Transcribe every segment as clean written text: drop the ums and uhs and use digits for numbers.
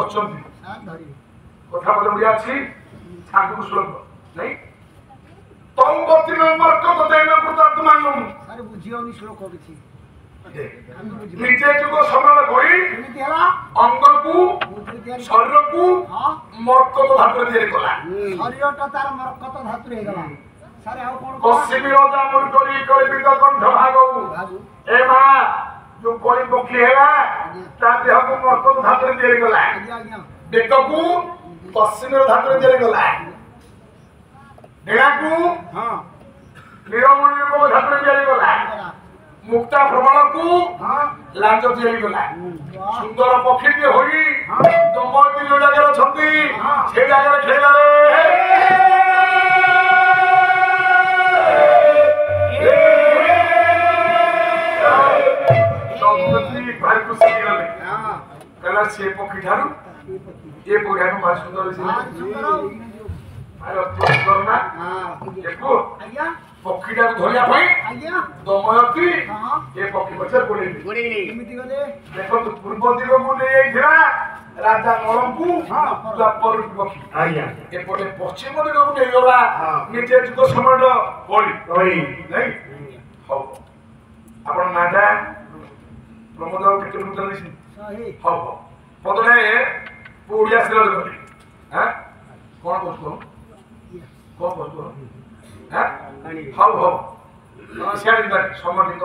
ଅଛନ୍ତି କଥା ବୋଧେ ଓଡ଼ିଆ ଅଛି ତାଙ୍କୁ ଶ୍ଲୋକ ନାଇଁ ତମ ଗତି ନମ୍ବର କତ ଦେନ କୃତ ତୁମାନ ସାର୍ ବୁଝିବନି ଶ୍ଲୋକ କିଛି ନିଜେ ଯୁଗ ସମ୍ରଣ କରି ଅଙ୍ଗକୁ ଶରୀରକୁ ମର୍କତ ଧାତୁରେ ତିଆରି କଲା ଶରୀରଟା ତାର ମର୍କତ ଧାତୁରେ ହେଇଗଲା ସାର୍ ଆଉ କଣ କସିବି ରଜା ମୁଣ୍ଡ କରି କଳିବିଦ କଣ୍ଠ ଭାଗକୁ ଏ ମା ଯୋଉ କଳି ପକ୍ଷୀ ହେଲା ତା ଦେହକୁ ମର୍କତ ଧାତୁରେ ତିଆରି କଲା ବେକକୁ ପଶ୍ଚିମର ଧାତୁରେ ତିଆରି କଲା ଡେଣାକୁ ନୀଳମଣି ରୂପ ଧାତୁରେ ତିଆରି କଲା ମୁକ୍ତା ଭ୍ରମଣକୁ ଲାଞ୍ଜ ତିଆରି କଲା ସୁନ୍ଦର ପକ୍ଷୀଟିଏ ହୋଇ ଦମୟନ୍ତୀ ଯୋଉ ଜାଗାରେ ଅଛନ୍ତି ସେ ଜାଗାରେ ଖେଳିଲାରେ ଭାରି ଖୁସି ହେଇଗଲେ କହିଲା ସେ ପକ୍ଷୀ ଠାରୁ ଏ ପକ୍ଷୀ ଭାରି ସୁନ୍ଦର ପକ୍ଷୀଟାକୁ ଧରିବା ପାଇଁ ଦମୟନ୍ତୀ ଏ ପକ୍ଷୀ ପଛରେ ଗୋଡ଼େଇଲେ ଦେଖନ୍ତୁ ପୂର୍ବ ଦିଗକୁ ନେଇଯାଇଥିଲା ରାଜା ନଳଙ୍କୁ ପକ୍ଷୀ ଏପଟେ ପଶ୍ଚିମ ଦିଗକୁ ନେଇଗଲା ନିଜେ ଯୁଗ ସମୟ କଳି ନାଇଁ ହଉ ଆପଣ ନାଟା ପ୍ରମୋଦ କେତେ ମୁଦ୍ରା ଦେଇଛନ୍ତି ହଉ ହଉ ପଦରେ ଓଡ଼ିଆ ଶ୍ରୀର କଲେ କଣ କରୁଛୁ କଣ କରୁଛୁ ହଉ ହଉ ସିଆଡ଼େ ଯିବା ସମ୍ମାନିତ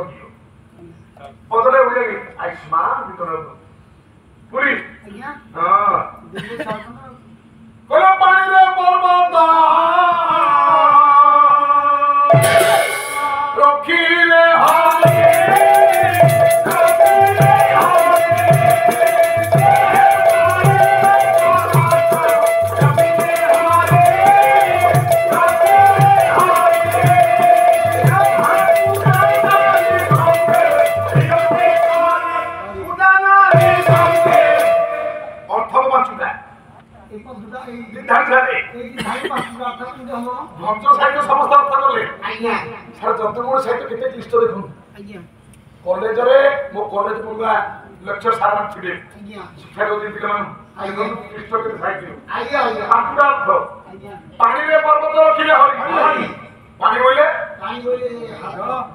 ପଦରେ ଓଡ଼ିଆ ଗୀତ ଆୟୁଷ୍ମାନ ଗୀତ ପୁରୀ ହଁ ପାଣିରେ ପର୍ବତ ରଖିଲେ କଲେଜରେ ମୋ କଲେଜ ପଢୁଆ ଲେକ୍ଚର ସାର୍ ମାନେ ଥିବେ ଶିକ୍ଷା ଦଉଛନ୍ତି ପିଲାମାନଙ୍କୁ ପାଣିରେ ପର୍ବତ ରଖିଲେ ହରି ପାଣି ବୋଇଲେ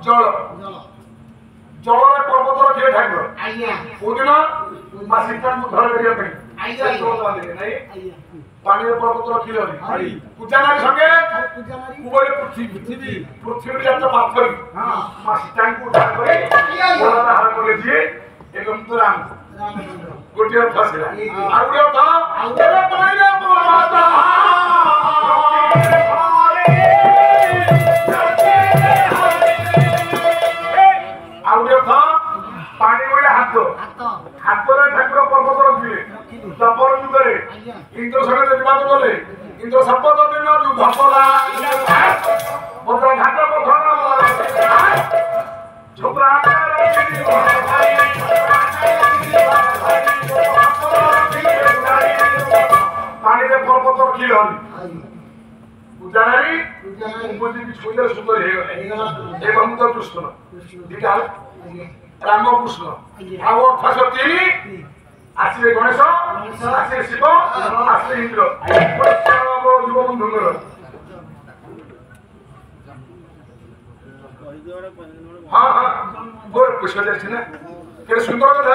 ଜଳ ଜଳରେ ପର୍ବତ ରଖିଲେ ଠାକୁର କୋଉଦିନ ମା ସୀତାଙ୍କୁ ଧର କରିବା ପାଇଁ ପାଣିରେ ପର୍ବତ ରଖିଲେ ହରି ପୂଜା ନାରୀ ସଙ୍ଗେ ପୃଥିବୀ ଜାତ ପାଥରୀ ମା ସୀତାଙ୍କୁ ଉଦ୍ଧାର କରି ହାର କଲେ ଯିଏ ଏବଂ ତ ରାମ ଗୋଟିଏ ଅର୍ଥ ଆସିଲା ଆଉ ଗୋଟେ ଅର୍ଥ ପାଣିରେ ପର୍ବତ ଆଉ ଗୋଟେ ଅର୍ଥ ପାଣି ବୋଇଲେ ହାତ ହାତରେ ଠାକୁର ପର୍ବତ ରଖିଲେ ଦ୍ୱାପର ଯୁଗରେ ଇନ୍ଦ୍ର ସଙ୍ଗେ ବିବାଦ କଲେ ଇନ୍ଦ୍ର ଶପଥ ଦିନ ଯୁଦ୍ଧ କଲା ଘାଟ ପଥର ପାଣିରେ ପର୍ବତ ରଖିଲେ ପୂଜାରୀ ସୁନ୍ଦର ସୁନ୍ଦର ହେଇଗଲେ ଏବଂ କୃଷ୍ଣ ଦିଟା ରାମକୃଷ୍ଣ ଆଉ ଅର୍ଥ ଶକ୍ତି ଆସିଲେ ଗଣେଶ ଆସିଲେ ଶିବ ଆସିଲେ ଇନ୍ଦ୍ର ଯୁବବନ୍ଧୁଙ୍କର ହଁ ହଁ ମୋର ପଇସା ଯାଉଛି ନା କେତେ ସୁନ୍ଦର କଥା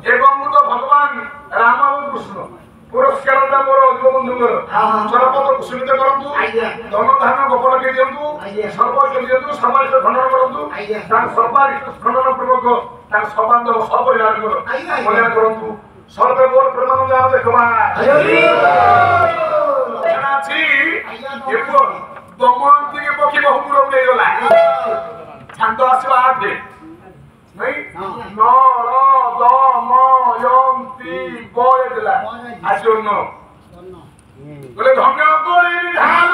ଏବଂ ମୁଁ ତ ଭଗବାନ ରାମ ଏବଂ କୃଷ୍ଣ ପୁରସ୍କାର ମୋର ଯୁବବନ୍ଧୁଙ୍କର ଚରପଦ କୁସୁମିତ କରନ୍ତୁ ଧନ ଧାନ ଗୋପନ ଦେଇ ଦିଅନ୍ତୁ ସର୍ବୈଶ୍ୱ ଦିଅନ୍ତୁ ସମାଜ ଖଣ୍ଡନ କରନ୍ତୁ ତାଙ୍କ ସର୍ବାରିଷ୍ଟ ଖଣ୍ଡନ ପୂର୍ବକ ତାଙ୍କ ସବାନ୍ଧବ ସପରିବାରଙ୍କର କଲ୍ୟାଣ କରନ୍ତୁ ସର୍ବେ ମୋର ପ୍ରେମାନନ୍ଦ ଦେଖବା ଅଛି ଦମୟନ୍ତୀ ପକ୍ଷୀ ବହୁ ଦୂରକୁ ନେଇଗଲା ଛାନ୍ଦ ଆସିବା ଆଠେ ନାଇଁ ଦମୟନ୍ତୀ ବୟଦେଲା ଆସିବ ନ ବୋଲେ ଧନ୍ୟ କରି ଧାନ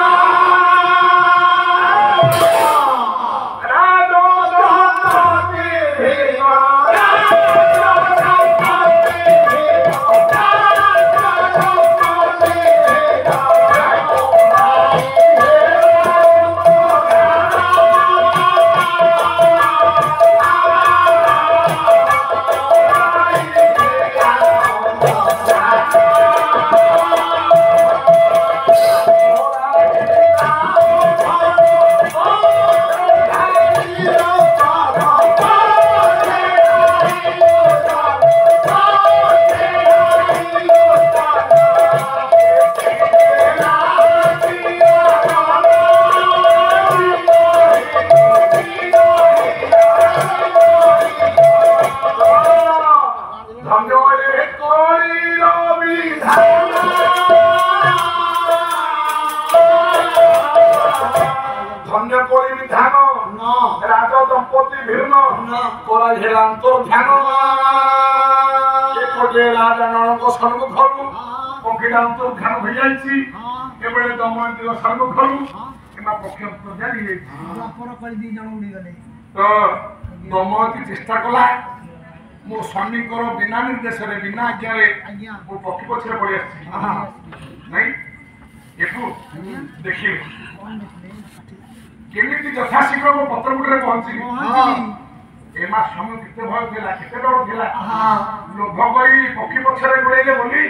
করাই হেলাম তোর ধ্যান এপটে রাজা নরক সর্বঘরু পক্ষীরাম তোর ধ্যান হয়ে যাইছি এবারে দময়ন্তী সর্বঘরু কিংবা পক্ষী অন্তর জানি তো দময়ন্তী চেষ্টা কলা ମୋ ସ୍ୱାମୀଙ୍କର ବିନା ନିର୍ଦ୍ଦେଶରେ ବିନା ଆଜ୍ଞାରେ ମୁଁ ପକ୍ଷୀ ପଛରେ ପଳେଇ ଆସିଛି ନାଇଁ ଏଠୁ ଦେଖିବେ କେମିତି ଯଥାଶୀଘ୍ର ମୋ ପତ୍ରପୁଟରେ ପହଞ୍ଚିବି ଏ ମା ସ୍ୱାମୀ କେତେ ଭୟ ଥିଲା କେତେ ଡର ଥିଲା ଲୋଭ କରି ପକ୍ଷୀ ପଛରେ ଗୋଡ଼େଇଲେ ବୋଲି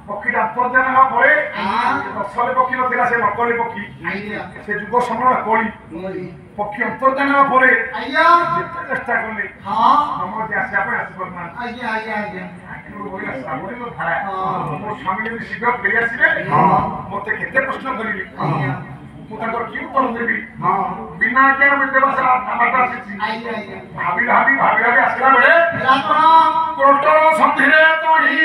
ପକ୍ଷୀଟା ଅନ୍ତର୍ଦ୍ଧାନ ହେବା ପରେ ରସଲେ ପକ୍ଷୀ ନଥିଲା ସେ ନକଲି ପକ୍ଷୀ ସେ ଯୁଗ ସମୟ କଳି ପକ୍ଷୀ ଅନ୍ତର୍ଦ୍ଧାନ ହେବା ପରେ ଯେତେ ଚେଷ୍ଟା କଲେ ସମସ୍ତେ ଆସିବା ପାଇଁ ଆସିପାରୁନାହାନ୍ତି ମୋ ସ୍ୱାମୀ ଯଦି ଶୀଘ୍ର ଫେରି ଆସିବେ ମତେ କେତେ ପ୍ରଶ୍ନ କରିବେ ମୁଁ ତାଙ୍କର କି ଉତ୍ତର ଦେବି ବିନା ଜ୍ଞାନ ବିଦ୍ୟାଭାଷା ଆସିଛି ଭାବି ଭାବି ଭାବି ଭାବି ଆସିଲା ବେଳେ କୋଟର ସନ୍ଧିରେ ତୋହି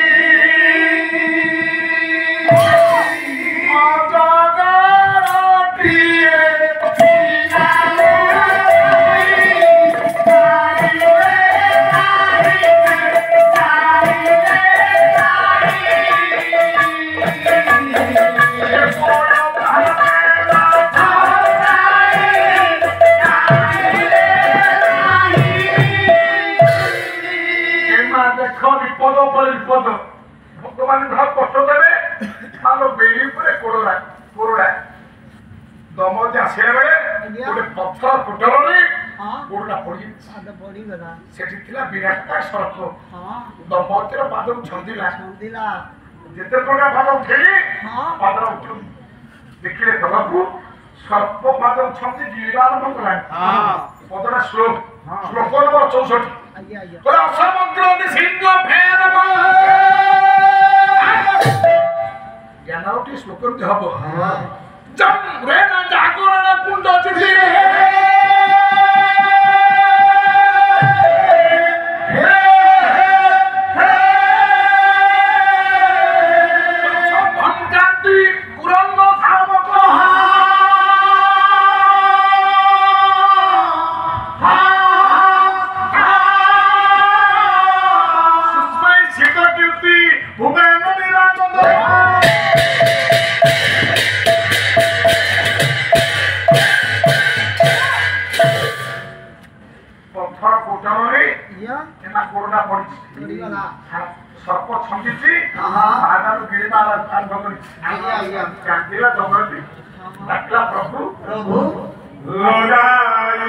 ভগবান ধর কষ্ট দেবে তাহলে বেড়ি উপরে কোড়া কোড়া দমতে আসিলা বেড়ে গোটে পথর কোটরে গোড়টা পড়ি সেটি ଥିଲା ବିରାଟ ସର୍ପ ଦମତେର ପାଦକୁ ଛନ୍ଦିଲା ଯେତେ ପ୍ରକାର ପାଦ ଉଠେଇ ପାଦର ଉଠୁ ଦେଖିଲେ ତଳକୁ ସର୍ପ ପାଦକୁ ଛନ୍ଦି ଗିଳିବା ଆରମ୍ଭ କଲାଣି ପଦଟା ଶ୍ଲୋକ ଶ୍ଲୋକ ନମ୍ବର 64 କହିଲା ସମଗ୍ର ସିଂହ ଫେର ଜ୍ଞାନଟି ଶ୍ଲୋକ କେମିତି ହବ ଜାଗରଣ କୁଣ୍ଡ ଚିଠି সর্প ছন্দিছি বাজারু গিরিবা আরম্ভ করেছি কান্দিলা দময়ন্তী ডাকলা প্রভু লগাইলে